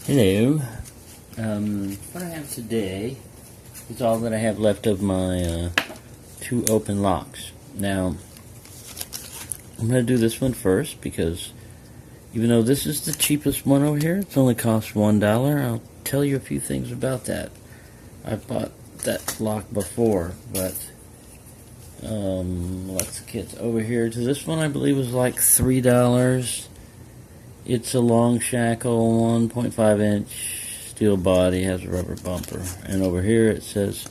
Hello. What I have today is all that I have left of my two open locks. Now, I'm going to do this one first because even though this is the cheapest one over here, it's only cost $1. I'll tell you a few things about that. I've bought that lock before, but lots of kits over here. To this one, I believe was like $3. It's a long shackle, 1.5 inch steel body, has a rubber bumper. And over here it says,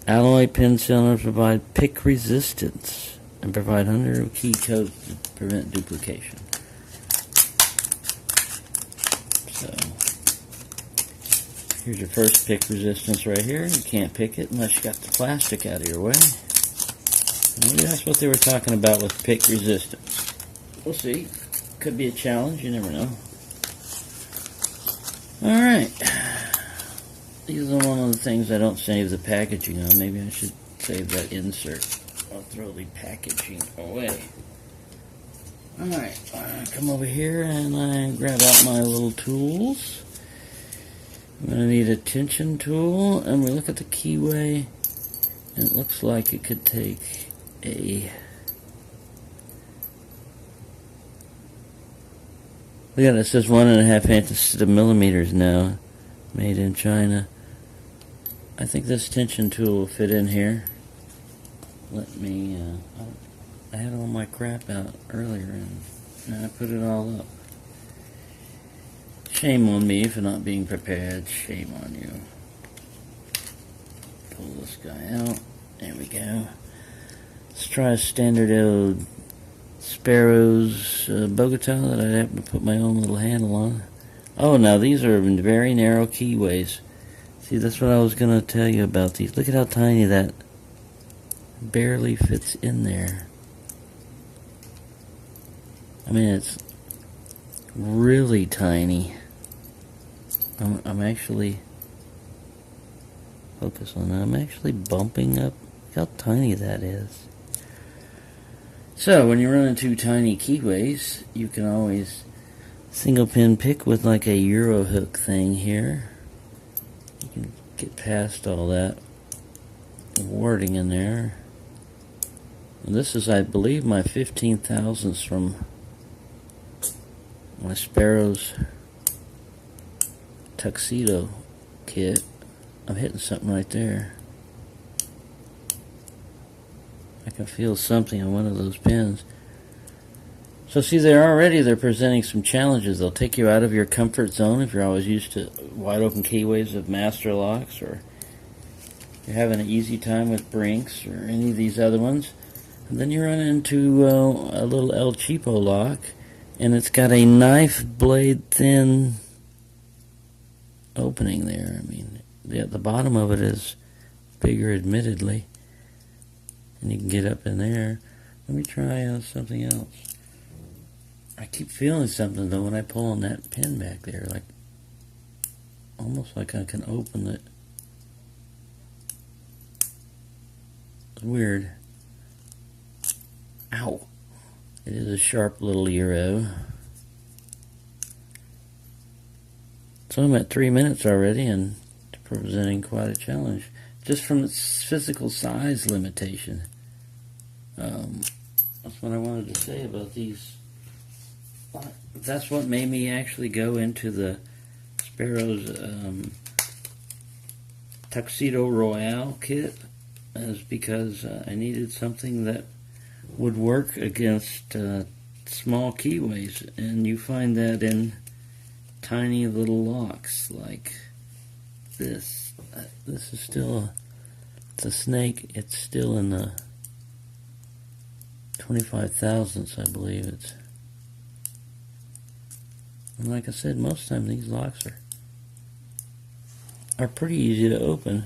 alloy pin cylinders provide pick resistance and provide 100 key codes to prevent duplication. So, here's your first pick resistance right here. You can't pick it unless you got the plastic out of your way. Maybe that's what they were talking about with pick resistance. We'll see. Could be a challenge, you never know. Alright. These are one of the things I don't save the packaging on. Maybe I should save that insert. I'll throw the packaging away. Alright, come over here and I grab out my little tools. I'm going to need a tension tool, and we look at the keyway, and it looks like it could take a... Look at it, it says 1.5 inches instead of millimeters now. Made in China. I think this tension tool will fit in here. Let me, I had all my crap out earlier and I put it all up. Shame on me for not being prepared. Shame on you. Pull this guy out. There we go. Let's try a standard old Sparrows Bogota that I happen to put my own little handle on. Oh, now these are very narrow keyways. See, that's what I was going to tell you about these. Look at how tiny that barely fits in there. I mean, it's really tiny. I'm actually, focus on that, I'm actually bumping up. Look how tiny that is. So, when you run into tiny keyways, you can always single pin pick with like a Euro hook thing here. You can get past all that wording in there. And this is, I believe, my 15 thousandths from my Sparrows Tuxedo kit. I'm hitting something right there. I can feel something on one of those pins. So see, they're presenting some challenges. They'll take you out of your comfort zone if you're always used to wide open keyways of master locks, or you're having an easy time with Brinks or any of these other ones. And then you run into a little El Cheapo lock, and it's got a knife blade thin opening there. I mean, the bottom of it is bigger, admittedly. And you can get up in there. Let me try something else. I keep feeling something though when I pull on that pin back there, like almost like I can open it. It's weird. Ow! It is a sharp little Euro. So I'm at 3 minutes already and presenting quite a challenge, just from its physical size limitation. That's what I wanted to say about these. That's what made me actually go into the Sparrows Tuxedo Royale kit, is because I needed something that would work against small keyways, and you find that in tiny little locks like this. This is still it's a snake. It's still in the 25 thousandths, I believe. It's, and like I said, most times these locks are pretty easy to open.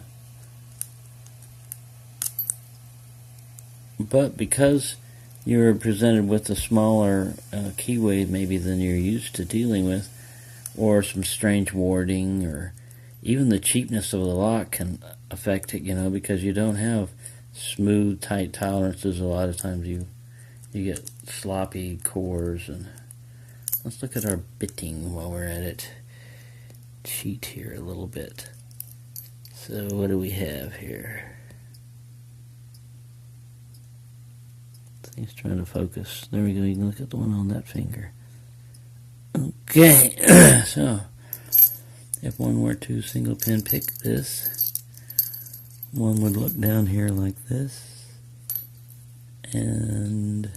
But because you're presented with a smaller keyway maybe than you're used to dealing with, or some strange warding, or even the cheapness of the lock can affect it, you know, because you don't have smooth, tight tolerances. A lot of times you get sloppy cores. And let's look at our bitting while we're at it. cheat here a little bit. So what do we have here? He's trying to focus. There we go. You can look at the one on that finger. Okay. So, if one were to single pin pick this, one would look down here like this. And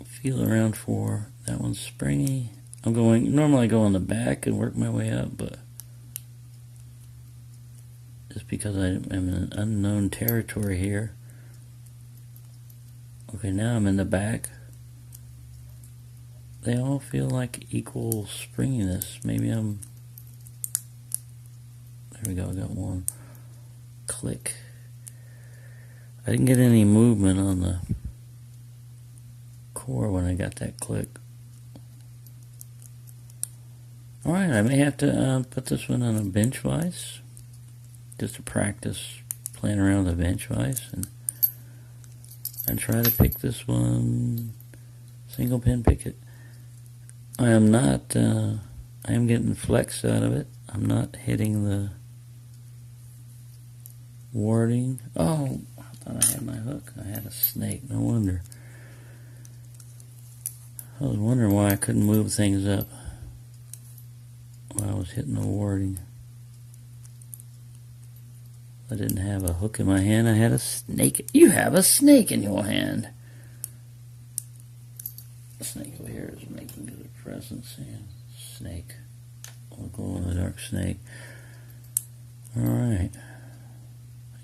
feel around for that one's springy. Normally I go on the back and work my way up, but just because I'm in an unknown territory here. Okay, now I'm in the back. They all feel like equal springiness. Maybe I'm... There we go, I got one. Click. I didn't get any movement on the core when I got that click. Alright, I may have to put this one on a bench vise. Just to practice playing around with a bench vise and try to pick this one, single pin pick it. I am not, I am getting flex out of it. I'm not hitting the warding. Oh, I thought I had my hook. I had a snake, no wonder. I was wondering why I couldn't move things up while I was hitting the warding. I didn't have a hook in my hand. I had a snake. You have a snake in your hand. The snake over here is making good presence. Yeah. Snake. I'll glow in the dark snake. Alright. The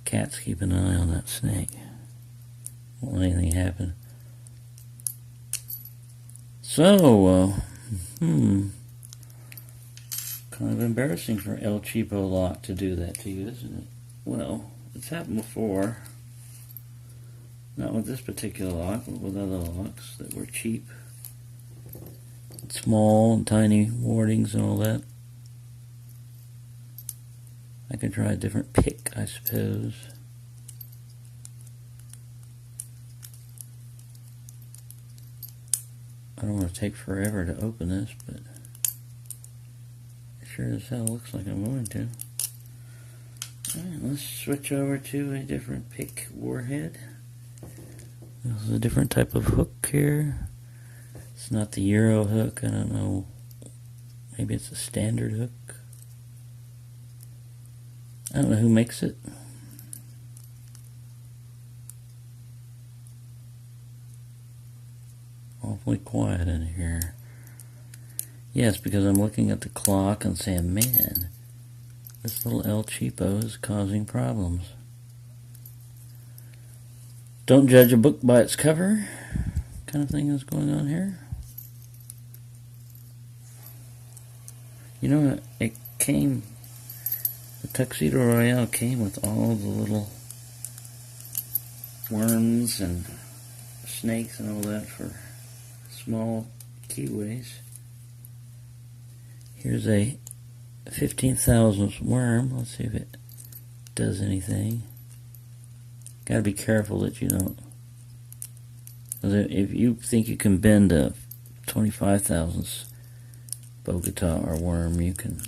cat's keeping an eye on that snake. Won't let anything happen. So, kind of embarrassing for El Cheapo Lock to do that to you, isn't it? Well, it's happened before. Not with this particular lock, but with other locks that were cheap. Small and tiny wardings and all that. I could try a different pick, I suppose. I don't want to take forever to open this, but it sure as hell looks like I'm going to. Alright, let's switch over to a different pick warhead. This is a different type of hook here. It's not the Euro hook, I don't know. Maybe it's a standard hook. I don't know who makes it. Awfully quiet in here. Yes, because I'm looking at the clock and saying, man, this little El Cheapo is causing problems. Don't judge a book by its cover kind of thing is going on here. You know, it came, the Tuxedo Royale came with all the little worms and snakes and all that for small keyways. Here's a 15,000th worm. Let's see if it does anything. Gotta be careful that you don't. If you think you can bend a 25,000th Bogota or worm, you can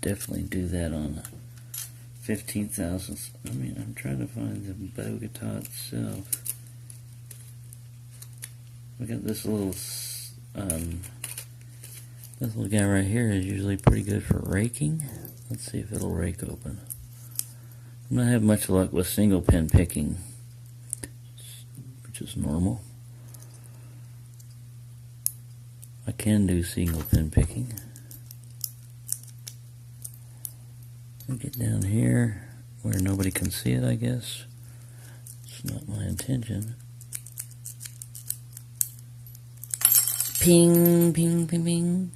definitely do that on a 15,000th. I mean, I'm trying to find the Bogota itself. Look at this little guy right here is usually pretty good for raking. Let's see if it'll rake open. I'm not having much luck with single pin picking, which is normal. I can do single pin picking. I'll get down here where nobody can see it, I guess. It's not my intention. Ping, ping, ping, ping.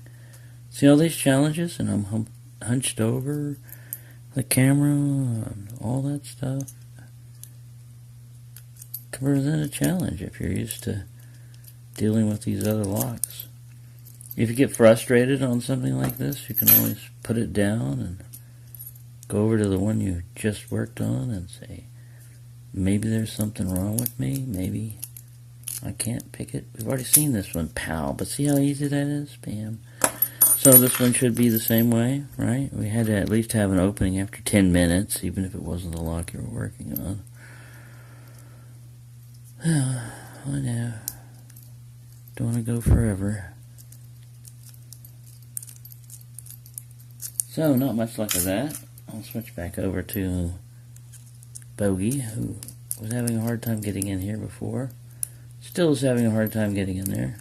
See all these challenges, and I'm hunched over the camera and all that stuff. Can present a challenge if you're used to dealing with these other locks. If you get frustrated on something like this, you can always put it down and go over to the one you just worked on and say, maybe there's something wrong with me, maybe I can't pick it. We've already seen this one, pow. But see how easy that is? Bam. So this one should be the same way, right? We had to at least have an opening after 10 minutes, even if it wasn't the lock you were working on. I know. Don't want to go forever. So, not much luck with that. I'll switch back over to Bogey, who was having a hard time getting in here before. Still is having a hard time getting in there.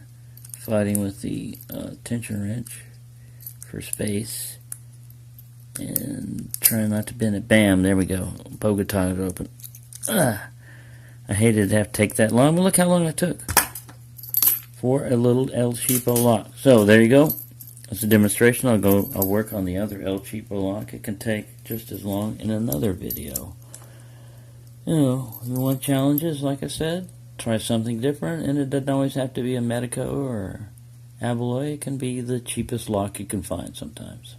Fighting with the tension wrench for space. And trying not to bend it. Bam, there we go. Bogota is open. I hated to have to take that long, but look how long it took for a little El Cheapo lock. So, there you go. That's a demonstration. I'll work on the other El Cheapo lock. It can take just as long in another video. You want challenges, like I said? Try something different, and it doesn't always have to be a Medeco or Abaloy. It can be the cheapest lock you can find sometimes.